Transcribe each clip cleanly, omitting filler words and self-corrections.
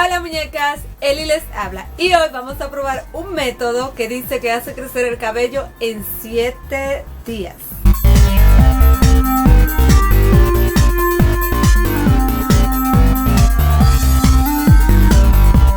Hola muñecas, Eli les habla y hoy vamos a probar un método que dice que hace crecer el cabello en 7 días.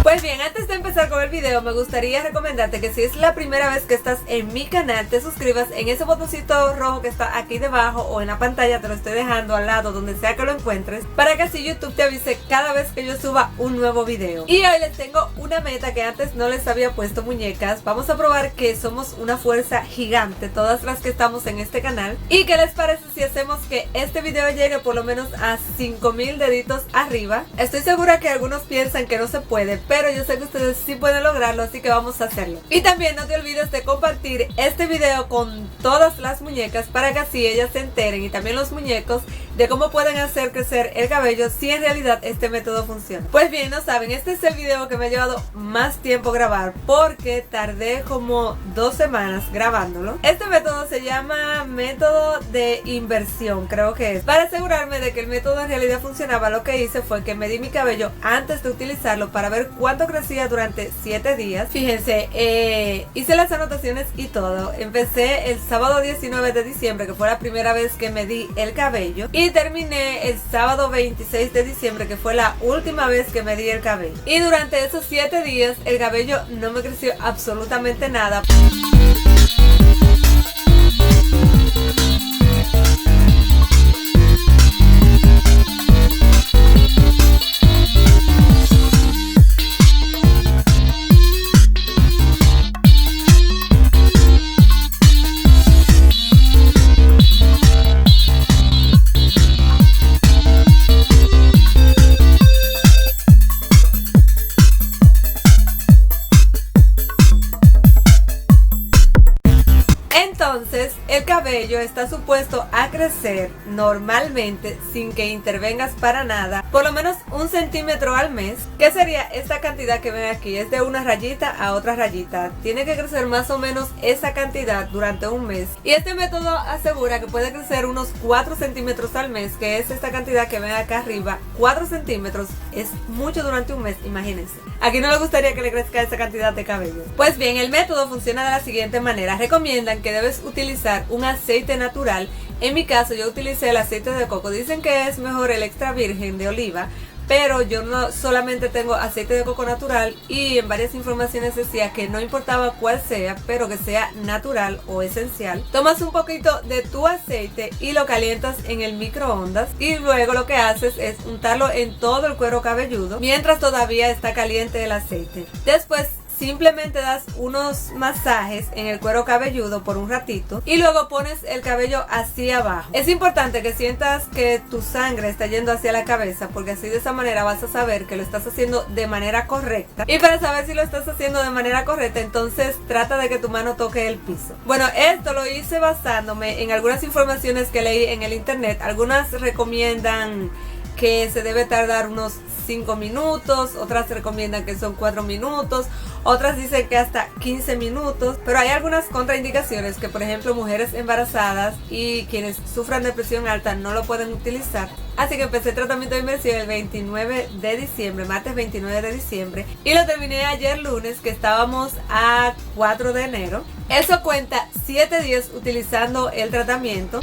Pues bien, antes de empezar con el video me gustaría recomendarte que si es la primera vez que estás en mi canal te suscribas en ese botoncito rojo que está aquí debajo o en la pantalla, te lo estoy dejando al lado donde sea que lo encuentres, para que así YouTube te avise cada vez que yo suba un nuevo video. Y hoy les tengo una meta que antes no les había puesto, muñecas. Vamos a probar que somos una fuerza gigante todas las que estamos en este canal. ¿Y qué les parece si hacemos que este video llegue por lo menos a 5000 deditos arriba? Estoy segura que algunos piensan que no se puede, pero yo sé que ustedes sí pueden lograrlo, así que vamos a hacerlo. Y también no te olvides de compartir este video con todas las muñecas para que así ellas se enteren, y también los muñecos, de cómo pueden hacer crecer el cabello si en realidad este método funciona. Pues bien, no saben, este es el video que me ha llevado más tiempo grabar porque tardé como 2 semanas grabándolo. Este método se llama método de inversión, creo que es. Para asegurarme de que el método en realidad funcionaba, lo que hice fue que medí mi cabello antes de utilizarlo para ver cuánto crecía durante 7 días. Fíjense, hice las anotaciones y todo. Empecé el sábado 19 de diciembre, que fue la primera vez que medí el cabello, y terminé el sábado 26 de diciembre, que fue la última vez que medí el cabello. Y durante esos 7 días el cabello no me creció absolutamente nada. Entonces, el cabello está supuesto a crecer normalmente sin que intervengas para nada, por lo menos 1 centímetro al mes, que sería esta cantidad que ven aquí, es de una rayita a otra rayita. Tiene que crecer más o menos esa cantidad durante un mes, y este método asegura que puede crecer unos 4 centímetros al mes, que es esta cantidad que ven acá arriba. 4 centímetros es mucho durante un mes, imagínense. Aquí no le gustaría que le crezca esa cantidad de cabello. Pues bien, el método funciona de la siguiente manera. Recomiendan que debes utilizar un aceite natural. En mi caso yo utilicé el aceite de coco. Dicen que es mejor el extra virgen de oliva, pero yo no solamente tengo aceite de coco natural, y en varias informaciones decía que no importaba cuál sea, pero que sea natural o esencial. Tomas un poquito de tu aceite y lo calientas en el microondas, y luego lo que haces es untarlo en todo el cuero cabelludo mientras todavía está caliente el aceite. Después simplemente das unos masajes en el cuero cabelludo por un ratito y luego pones el cabello hacia abajo. Es importante que sientas que tu sangre está yendo hacia la cabeza, porque así de esa manera vas a saber que lo estás haciendo de manera correcta. Y para saber si lo estás haciendo de manera correcta, entonces trata de que tu mano toque el piso. Bueno, esto lo hice basándome en algunas informaciones que leí en el internet. Algunas recomiendan que se debe tardar unos 5 minutos, otras recomiendan que son 4 minutos, otras dicen que hasta 15 minutos, pero hay algunas contraindicaciones, que por ejemplo mujeres embarazadas y quienes sufran de presión alta no lo pueden utilizar. Así que empecé el tratamiento de inversión el 29 de diciembre, martes 29 de diciembre, y lo terminé ayer lunes, que estábamos a 4 de enero. Eso cuenta 7 días utilizando el tratamiento.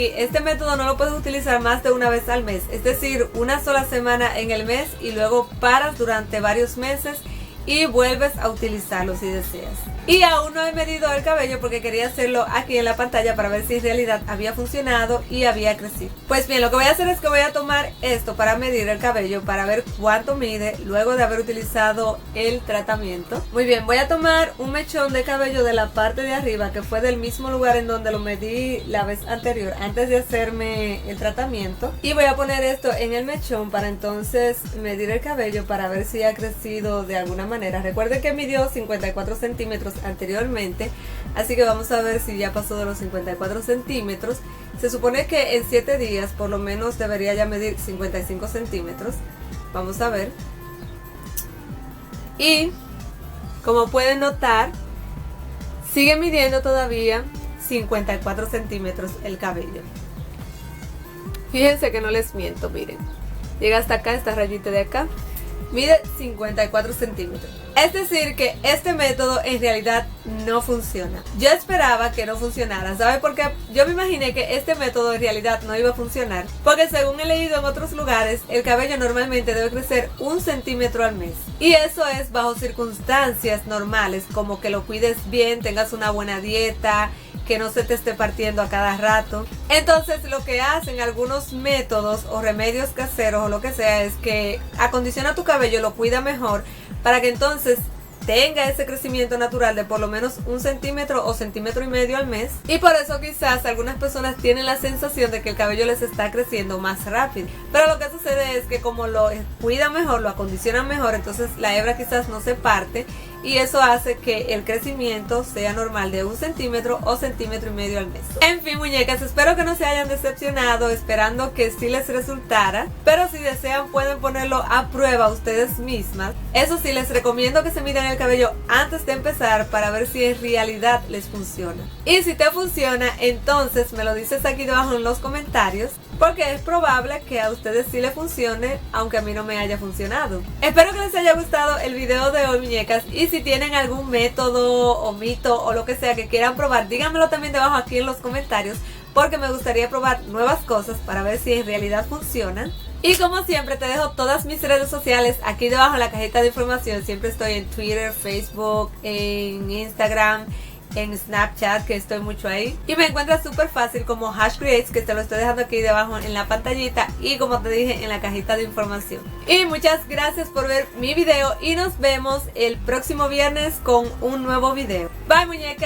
aquí, este método no lo puedes utilizar más de una vez al mes, es decir, una sola semana en el mes y luego paras durante varios meses y vuelves a utilizarlo si deseas. Y aún no he medido el cabello porque quería hacerlo aquí en la pantalla para ver si en realidad había funcionado y había crecido. Pues bien, lo que voy a hacer es que voy a tomar esto para medir el cabello, para ver cuánto mide luego de haber utilizado el tratamiento. Muy bien, voy a tomar un mechón de cabello de la parte de arriba, que fue del mismo lugar en donde lo medí la vez anterior, antes de hacerme el tratamiento. Y voy a poner esto en el mechón para entonces medir el cabello para ver si ha crecido de alguna manera. Recuerden que midió 54 centímetros anteriormente, así que vamos a ver si ya pasó de los 54 centímetros. Se supone que en 7 días por lo menos debería ya medir 55 centímetros. Vamos a ver. Y como pueden notar, sigue midiendo todavía 54 centímetros el cabello. Fíjense que no les miento, miren, llega hasta acá, esta rayita de acá mide 54 centímetros. Es decir que este método en realidad no funciona. Yo esperaba que no funcionara. ¿Sabe por qué? Yo me imaginé que este método en realidad no iba a funcionar, porque según he leído en otros lugares, el cabello normalmente debe crecer 1 centímetro al mes. Y eso es bajo circunstancias normales, como que lo cuides bien, tengas una buena dieta, que no se te esté partiendo a cada rato. Entonces lo que hacen algunos métodos o remedios caseros o lo que sea es que acondiciona tu cabello, lo cuida mejor para que entonces tenga ese crecimiento natural de por lo menos 1 centímetro o 1,5 centímetros al mes. Y por eso quizás algunas personas tienen la sensación de que el cabello les está creciendo más rápido. Pero lo que sucede es que como lo cuidan mejor, lo acondicionan mejor, entonces la hebra quizás no se parte. Y eso hace que el crecimiento sea normal de 1 centímetro o 1,5 centímetros al mes. En fin, muñecas, espero que no se hayan decepcionado, esperando que sí les resultara. Pero si desean pueden ponerlo a prueba ustedes mismas. Eso sí, les recomiendo que se midan el cabello antes de empezar para ver si en realidad les funciona. Y si te funciona, entonces me lo dices aquí debajo en los comentarios, porque es probable que a ustedes sí les funcione, aunque a mí no me haya funcionado. Espero que les haya gustado el video de hoy, muñecas, y si tienen algún método o mito o lo que sea que quieran probar, díganmelo también debajo aquí en los comentarios, porque me gustaría probar nuevas cosas para ver si en realidad funcionan. Y como siempre te dejo todas mis redes sociales aquí debajo en la cajita de información. Siempre estoy en Twitter, Facebook, en Instagram, en Snapchat, que estoy mucho ahí, y me encuentras súper fácil como HashCreates, que te lo estoy dejando aquí debajo en la pantallita y como te dije en la cajita de información. Y muchas gracias por ver mi video y nos vemos el próximo viernes con un nuevo video. Bye, muñecas.